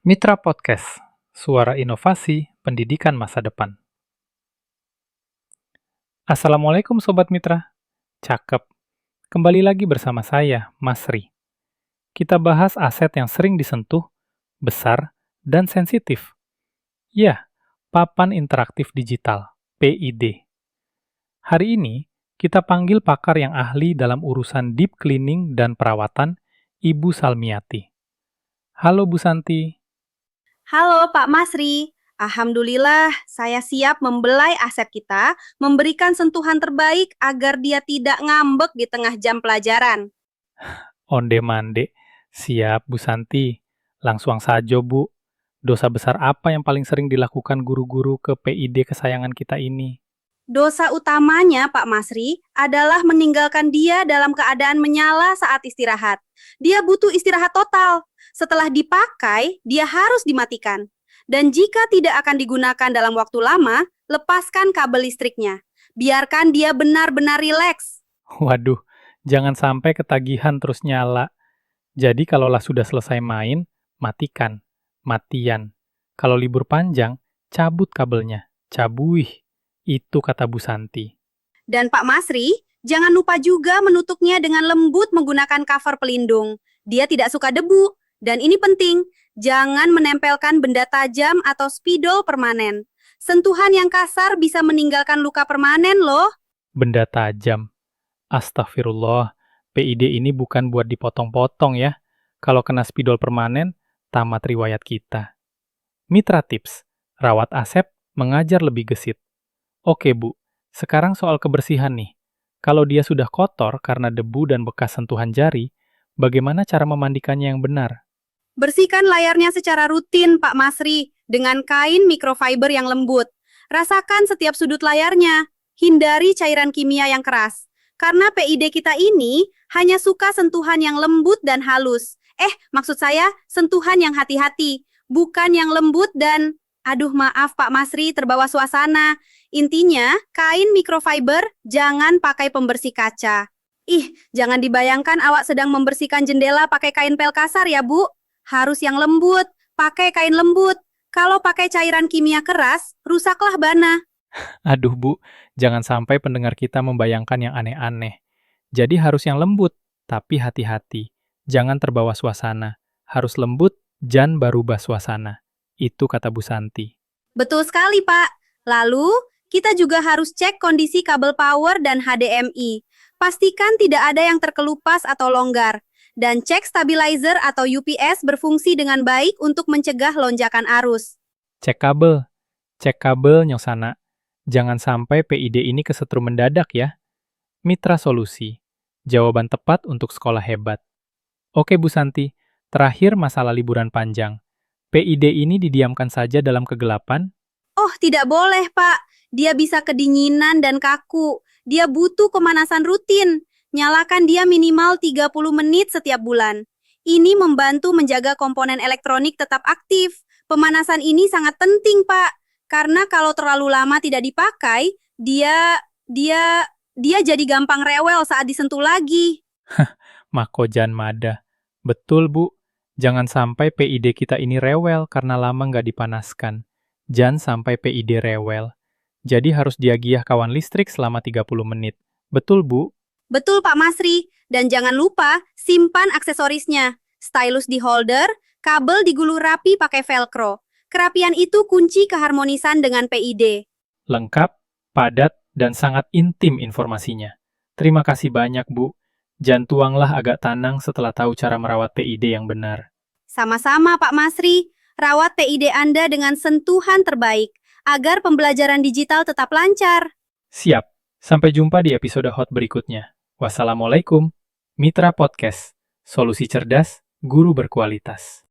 Mitra Podcast, suara inovasi pendidikan masa depan. Assalamualaikum Sobat Mitra, cakep. Kembali lagi bersama saya, Mas Ri. Kita bahas aset yang sering disentuh, besar, dan sensitif. Ya, papan interaktif digital, PID. Hari ini, kita panggil pakar yang ahli dalam urusan deep cleaning dan perawatan, Ibu Salmiati. Halo Bu Santi. Halo Pak Masri, Alhamdulillah saya siap membelai aset kita, memberikan sentuhan terbaik agar dia tidak ngambek di tengah jam pelajaran. Onde-mande. Siap, Bu Santi. Langsung saja, Bu. Dosa besar apa yang paling sering dilakukan guru-guru ke PID kesayangan kita ini? Dosa utamanya Pak Masri adalah meninggalkan dia dalam keadaan menyala saat istirahat. Dia butuh istirahat total. Setelah dipakai, dia harus dimatikan. Dan jika tidak akan digunakan dalam waktu lama, lepaskan kabel listriknya. Biarkan dia benar-benar rileks. Waduh, jangan sampai ketagihan terus nyala. Jadi kalaulah sudah selesai main, matikan. Matian. Kalau libur panjang, cabut kabelnya. Cabuih. Itu kata Bu Santi. Dan Pak Masri, jangan lupa juga menutupnya dengan lembut menggunakan cover pelindung. Dia tidak suka debu. Dan ini penting, jangan menempelkan benda tajam atau spidol permanen. Sentuhan yang kasar bisa meninggalkan luka permanen loh. Benda tajam. Astagfirullah, PID ini bukan buat dipotong-potong ya. Kalau kena spidol permanen, tamat riwayat kita. Mitra tips, rawat aset, mengajar lebih gesit. Oke Bu, sekarang soal kebersihan nih. Kalau dia sudah kotor karena debu dan bekas sentuhan jari, bagaimana cara memandikannya yang benar? Bersihkan layarnya secara rutin, Pak Masri, dengan kain microfiber yang lembut. Rasakan setiap sudut layarnya. Hindari cairan kimia yang keras. Karena PID kita ini hanya suka sentuhan yang lembut dan halus. Maksud saya sentuhan yang hati-hati, bukan yang lembut dan... Aduh maaf Pak Masri, terbawa suasana. Intinya, kain microfiber jangan pakai pembersih kaca. Jangan dibayangkan awak sedang membersihkan jendela pakai kain pel kasar ya Bu. Harus yang lembut, pakai kain lembut. Kalau pakai cairan kimia keras, rusaklah bana. Aduh Bu, jangan sampai pendengar kita membayangkan yang aneh-aneh. Jadi harus yang lembut, tapi hati-hati. Jangan terbawa suasana. Harus lembut, jangan berubah suasana. Itu kata Bu Santi. Betul sekali Pak. Lalu, kita juga harus cek kondisi kabel power dan HDMI. Pastikan tidak ada yang terkelupas atau longgar. Dan cek stabilizer atau UPS berfungsi dengan baik untuk mencegah lonjakan arus. Cek kabel nyosana. Jangan sampai PID ini kesetrum mendadak ya. Mitra Solusi, jawaban tepat untuk sekolah hebat. Oke Bu Santi, terakhir masalah liburan panjang. PID ini didiamkan saja dalam kegelapan? Oh, tidak boleh Pak. Dia bisa kedinginan dan kaku. Dia butuh pemanasan rutin. Nyalakan dia minimal 30 menit setiap bulan. Ini membantu menjaga komponen elektronik tetap aktif. Pemanasan ini sangat penting, Pak. Karena kalau terlalu lama tidak dipakai, dia jadi gampang rewel saat disentuh lagi. Makojan Mada. Betul, Bu. Jangan sampai PID kita ini rewel karena lama nggak dipanaskan. Jangan sampai PID rewel. Jadi harus diagiah kawan listrik selama 30 menit. Betul, Bu? Betul Pak Masri, dan jangan lupa simpan aksesorisnya. Stylus di holder, kabel digulung rapi pakai velcro. Kerapian itu kunci keharmonisan dengan PID. Lengkap, padat, dan sangat intim informasinya. Terima kasih banyak, Bu. Jangan tuanglah agak tanang setelah tahu cara merawat PID yang benar. Sama-sama Pak Masri, rawat PID Anda dengan sentuhan terbaik, agar pembelajaran digital tetap lancar. Siap, sampai jumpa di episode hot berikutnya. Wassalamualaikum. Mitra Podcast, solusi cerdas, guru berkualitas.